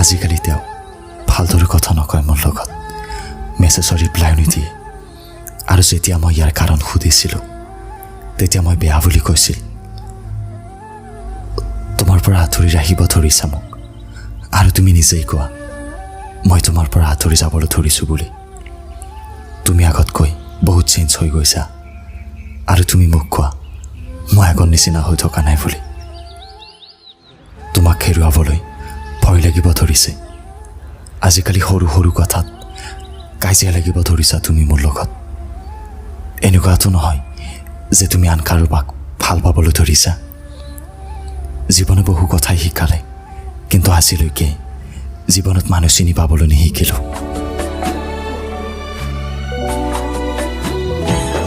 আজিকালি তেওঁ ভালদৰে কথা নকয় মোৰ লগত, মেছেজৰ ৰিপ্লাইও নিদিয়ে। আৰু যেতিয়া মই ইয়াৰ কাৰণ সুধিছিলোঁ তেতিয়া মই বেয়া বুলি কৈছিল। তোমাৰ পৰা আঁতৰি ৰাখিব ধৰিছা মোক, আৰু তুমি নিজেই কোৱা মই তোমাৰ পৰা আঁতৰি যাবলৈ ধৰিছোঁ বুলি। তুমি আগতকৈ বহুত চেঞ্জ হৈ গৈছা, আৰু তুমি মোক কোৱা মই আগৰ নিচিনা হৈ থকা নাই বুলি। তোমাক হেৰুৱাবলৈ ভয় লাগিব ধৰিছে। আজিকালি সৰু সৰু কথাত কাজিয়া লাগিব ধৰিছা তুমি মোৰ লগত। এনেকুৱাটো নহয় যে তুমি আন কাৰোবাক ভাল পাবলৈ ধৰিছা। জীৱনে বহু কথাই শিকালে, কিন্তু আজিলৈকে জীৱনত মানুহ চিনি পাবলৈ নিশিকিলোঁ।